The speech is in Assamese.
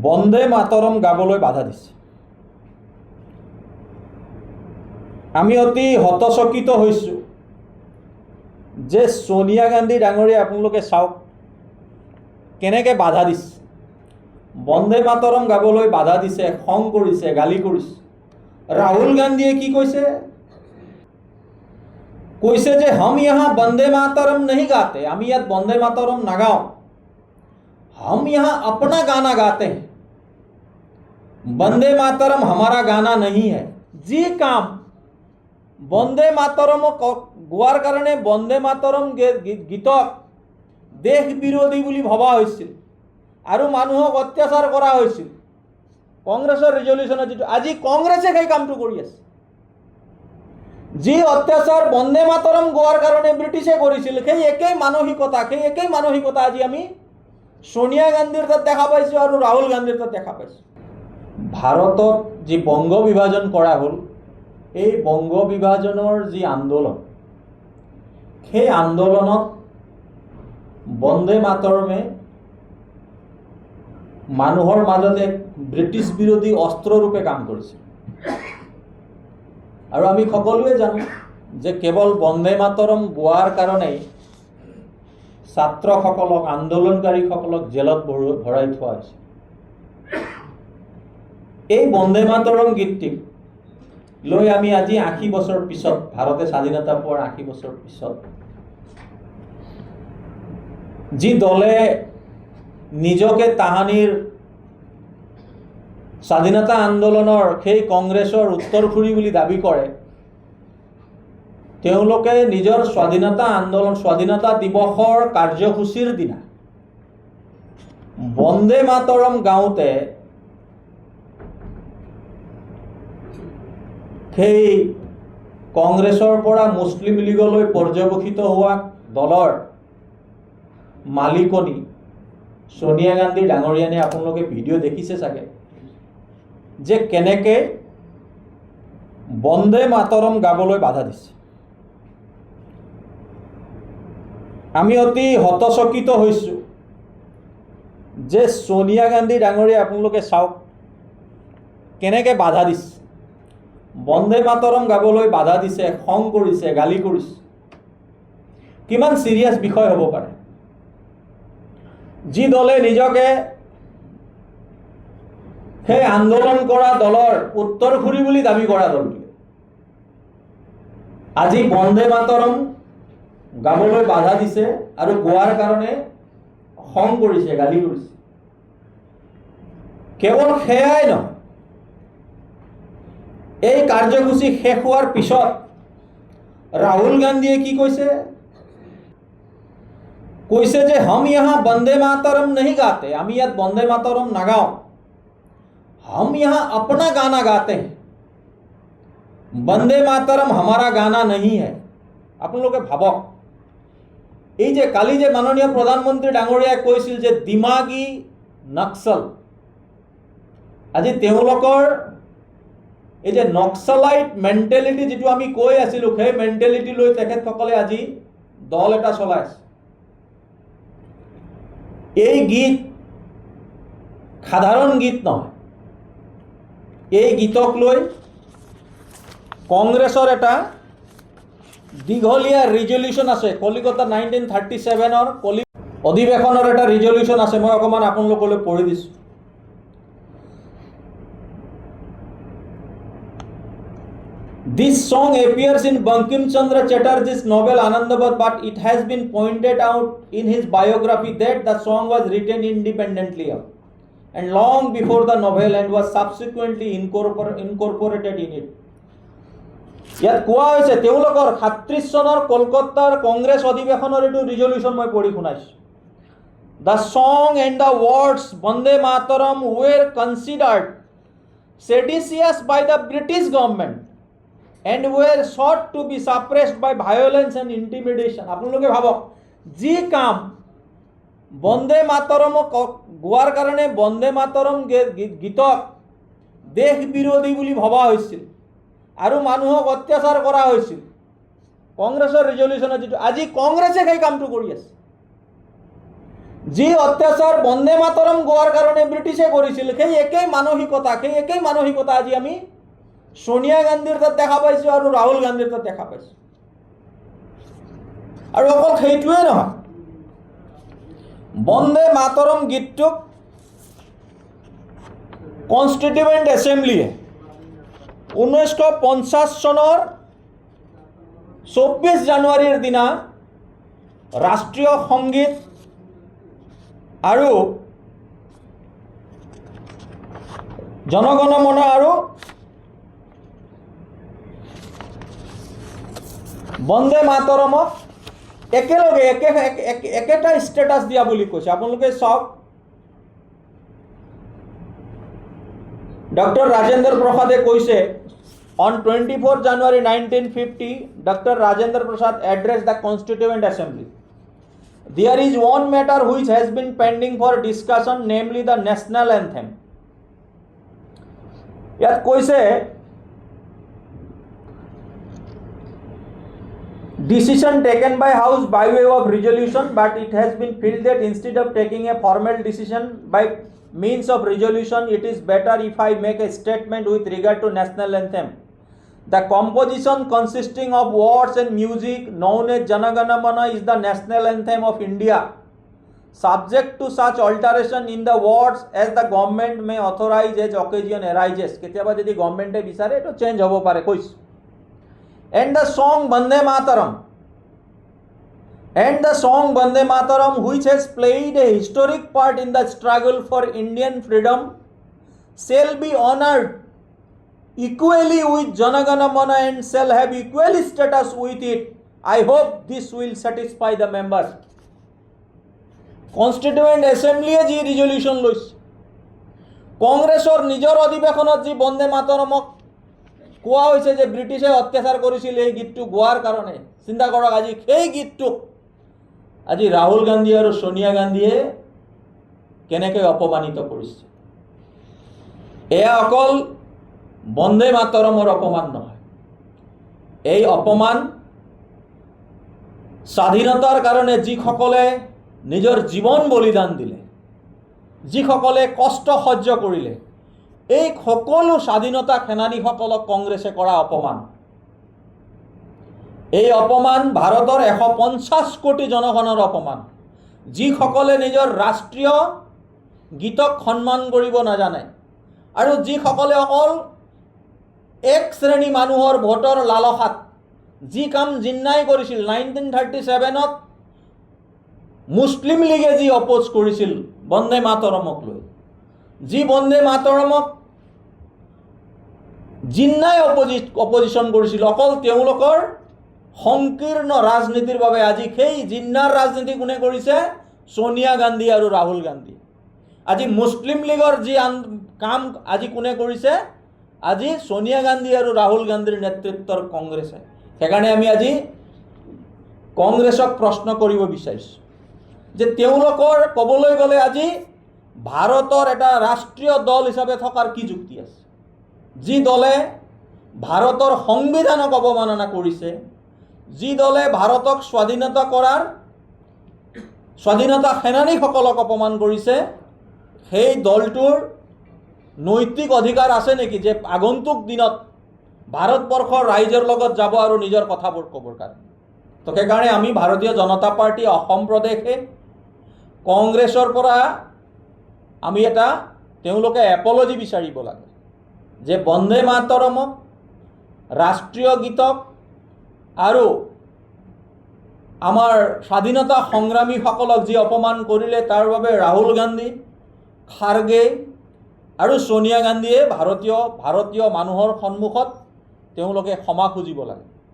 বন্দে মাতৰম গাবলৈ বাধা দিছে। আমি অতি হতচকিত হৈছোঁ যে সোনিয়া গান্ধী ডাঙৰীয়া আপোনালোকে চাওক কেনেকৈ বাধা দিছে। বন্দে মাতৰম গাবলৈ বাধা দিছে, খং কৰিছে, গালি কৰিছে। ৰাহুল গান্ধীয়ে কি কৈছে? কৈছে যে हम यहाँ বন্দে মাতৰম नहीं गाते, আমি ইয়াত বন্দে মাতৰম নাগাওঁ, हम यहाँ अपना गाना गाते हैं, বন্দে মাতৰম हमारा गाना नहीं है। যি কাম বন্দে মাতৰম গোৱাৰ কাৰণে বন্দে মাতৰম গীতক দেশ বিৰোধী বুলি ভবা হৈছিল আৰু মানুহক অত্যাচাৰ কৰা হৈছিল। কংগ্ৰেছৰ ৰিজলিউশ্যনত যিটো আজি কংগ্ৰেছে সেই কামটো কৰি আছে। যি অত্যাচাৰ বন্দে মাতৰম গোৱাৰ কাৰণে ব্ৰিটিছে কৰিছিল, সেই একেই মানসিকতা আজি আমি সোনিয়া গান্ধীৰ তাত দেখা পাইছোঁ আৰু ৰাহুল গান্ধীৰ তাত দেখা পাইছোঁ। ভাৰতত যি বংগ বিভাজন কৰা হ'ল, এই বংগ বিভাজনৰ যি আন্দোলন, সেই আন্দোলনত বন্দে মাতৰমে মানুহৰ মাজত এক ব্ৰিটিছ বিৰোধী অস্ত্ৰৰূপে কাম কৰিছিল। আৰু আমি সকলোৱে জানো যে কেৱল বন্দে মাতৰম গোৱাৰ কাৰণেই ছাত্ৰসকলক, আন্দোলনকাৰীসকলক জেলত ভৰাই থোৱা হৈছে। এই বন্দে মাতৰম গীতটিক লৈ আমি আজি 80 বছৰ পিছত, ভাৰতে স্বাধীনতা পোৱাৰ 80 বছৰ পিছত, যি দলে নিজকে তাহানিৰ স্বাধীনতা আন্দোলনৰ সেই কংগ্ৰেছৰ উত্তৰসূৰী বুলি দাবী কৰে, তেওঁলোকে নিজৰ স্বাধীনতা দিৱসৰ কাৰ্যসূচীৰ দিনা বন্দে মাতৰম গাওঁতে সেই কংগ্ৰেছৰ পৰা মুছলিম লীগলৈ পৰ্যবেক্ষিত হোৱা দলৰ মালিকনী সোনিয়া গান্ধী ডাঙৰীয়ানে আপোনালোকে ভিডিঅ' দেখিছে চাগে, যে কেনেকৈ বন্দে মাতৰম গাবলৈ বাধা দিছে। আমি অতি হতচকিত হৈছোঁ যে সোনিয়া গান্ধী ডাঙৰীয়া আপোনালোকে চাওক কেনেকৈ বাধা দিছে। বন্দে মাতৰম গাবলৈ বাধা দিছে, খং কৰিছে, গালি কৰিছে। কিমান চিৰিয়াছ বিষয় হ'ব পাৰে। যি দলে নিজকে সেই আন্দোলন কৰা দলৰ উত্তৰসূৰী বুলি দাবী কৰা দলটোৱে আজি বন্দে মাতৰম গাবলৈ বাধা দিছে আৰু গোৱাৰ কাৰণে খং কৰিছে, গালি কৰিছে। কেৱল সেয়াই নহয়, এই কাৰ্যসূচী শেষ হোৱাৰ পিছত ৰাহুল গান্ধীয়ে কি কৈছে? কৈছে যে हम यहाँ বন্দে মাতৰম नहीं गाते, আমি ইয়াত বন্দে মাতৰম নাগাওঁ, हम यहाँ अपना गाना गाते हैं, বন্দে মাতৰম हमारा गाना नहीं है। আপোনালোকে ভাবক, এই যে কালি যে মাননীয় প্ৰধানমন্ত্ৰী ডাঙৰীয়াই কৈছিল যে দিমাগী নক্সল, আজি তেওঁলোকৰ এই যে নক্সালাইট মেণ্টেলিটি যিটো আমি কৈ আছিলোঁ, সেই মেণ্টেলিটি লৈ তেখেতসকলে আজি দল এটা চলাই আছে। এই গীত সাধাৰণ গীত নহয়। এই গীতক লৈ কংগ্ৰেছৰ এটা দীঘলীয়া ৰিজলিউশ্যন আছে। কলিকতা 1937 অধিৱেশনৰ এটা ৰিজলিউশ্যন আছে। মই অকণমান আপোনালোকলৈ পঢ়ি দিছোঁ। This song appears in Bankim Chandra Chatterjee's novel Anandabad, but it has been pointed out in his biography that the song was written independently and long before the novel and was subsequently incorporated in it. ইয়াত কোৱা হৈছে তেওঁলোকৰ 37 চনৰ কলকাতাৰ কংগ্ৰেছ অধিৱেশনৰ এইটো ৰিজলিউশ্যন মই পঢ়ি শুনাইছোঁ। The song and the words Bande Mataram were considered seditious by the British government and were sought to be suppressed by violence and intimidation. আপোনালোকে ভাবক, যি কাম বন্দে মাতৰম গোৱাৰ কাৰণে বন্দে মাতৰম গীতক দেশ বিৰোধী বুলি ভবা হৈছিল আৰু মানুহক অত্যাচাৰ কৰা হৈছিল, কংগ্ৰেছৰ ৰিজলিউশ্যনত যিটো আজি কংগ্ৰেছে সেই কামটো কৰি আছে। যি অত্যাচাৰ বন্দে মাতৰম গোৱাৰ কাৰণে ব্ৰিটিছে কৰিছিল, সেই একেই মানসিকতা আজি আমি সোনিয়া গান্ধীৰ তাত দেখা পাইছোঁ আৰু ৰাহুল গান্ধীৰ তাত দেখা পাইছোঁ। আৰু অকল সেইটোৱে নহয়, বন্দে মাতৰম গীতটোক কনষ্টিটিউৱেণ্ট এছেম্বলিয়ে 1950 চনৰ 24 জানুৱাৰীৰ দিনা ৰাষ্ট্ৰীয় সংগীত আৰু জনগণমন আৰু বন্দে মাতৰমক একেলগে একেটা ষ্টেটাছ দিয়া বুলি কৈছে। আপোনালোকে চাওক, ডক্টৰ ৰাজেন্দ্ৰ প্ৰসাদে কৈছে, on 24 January 1950, Dr. Rajendra Prasad addressed the Constituent Assembly. There is one matter which has been pending for discussion, namely the national anthem. ইয়াত কৈছে, decision taken by House by way of resolution, but it has been felt that instead of taking a formal decision by means of resolution, it is better if I make a statement with regard to national anthem. The composition consisting of words and music known as Jana Gana Mana is the national anthem of India. Subject to such alteration in the words as the government may authorize as occasion arises. কেতিয়াবা যদি গভর্নমেন্টে বিচাৰে তো চেঞ্জ হ'ব পাৰে কৈছে। And the song Bande Mataram, which has played a historic part in the struggle for Indian freedom, shall be honored equally with Jana Gana Mana and shall have equal status with it. I hope this will satisfy the members. Constituent Assembly ji resolution লৈছে, কংগ্ৰেছৰ নিজৰ অধিৱেশনত যি বন্দে মাতৰমক কোৱা হৈছে যে ব্ৰিটিছে অত্যাচাৰ কৰিছিল এই গীতটো গোৱাৰ কাৰণে, চিন্তা কৰক আজি সেই গীতটোক আজি ৰাহুল গান্ধী আৰু সোনিয়া গান্ধীয়ে কেনেকৈ অপমানিত কৰিছে। এয়া অকল বন্দে মাতৰমৰ অপমান নহয়, এই অপমান স্বাধীনতাৰ কাৰণে যিসকলে নিজৰ জীৱন বলিদান দিলে, যিসকলে কষ্ট সহ্য কৰিলে, এই সকলো স্বাধীনতা সেনানীসকলক কংগ্ৰেছে কৰা অপমান। এই অপমান ভাৰতৰ 150 কোটি জনগণৰ অপমান, যিসকলে নিজৰ ৰাষ্ট্ৰীয় গীতক সন্মান কৰিব নাজানে আৰু যিসকলে অকল এক শ্ৰেণী মানুহৰ ভোটৰ লালসাত যি কাম জিন্নাই কৰিছিল। 1937ত মুছলিম লীগে যি অপোজ কৰিছিল বন্দে মাতৰমক লৈ, যি বন্দে মাতৰমক জিন্নাই অপজিশ্যন কৰিছিল, অকল তেওঁলোকৰ সংকীৰ্ণ ৰাজনীতিৰ বাবে আজি সেই জিন্নাৰ ৰাজনীতি কোনে কৰিছে? সোনিয়া গান্ধী আৰু ৰাহুল গান্ধী। আজি মুছলিম লীগৰ যি কাম আজি কোনে কৰিছে? আজি সোনিয়া গান্ধী আৰু ৰাহুল গান্ধীৰ নেতৃত্বৰ কংগ্ৰেছে। সেইকাৰণে আমি আজি কংগ্ৰেছক প্ৰশ্ন কৰিব বিচাৰিছোঁ যে তেওঁলোকৰ ক'বলৈ গ'লে আজি ভাৰতৰ এটা ৰাষ্ট্ৰীয় দল হিচাপে থকাৰ কি যুক্তি আছে? যি দলে ভাৰতৰ সংবিধানক অৱমাননা কৰিছে, যি দলে ভাৰতক স্বাধীনতা সেনানীসকলক অপমান কৰিছে, সেই দলটোৰ নৈতিক অধিকাৰ আছে নেকি যে আগন্তুক দিনত ভাৰতবৰ্ষৰ ৰাইজৰ লগত যাব আৰু নিজৰ কথাবোৰ ক'বৰ কাৰণে? তো সেইকাৰণে আমি ভাৰতীয় জনতা পাৰ্টি অসম প্ৰদেশে কংগ্ৰেছৰ পৰা আমি এটা তেওঁলোকে এপলজি বিচাৰিব লাগে যে বন্দে মাতৰমক, ৰাষ্ট্ৰীয় গীতক আৰু আমাৰ স্বাধীনতা সংগ্ৰামীসকলক যি অপমান কৰিলে তাৰ বাবে ৰাহুল গান্ধী, খাৰ্গে আৰু সোনিয়া গান্ধীয়ে ভাৰতীয় মানুহৰ সন্মুখত তেওঁলোকে ক্ষমা খুজিব লাগে।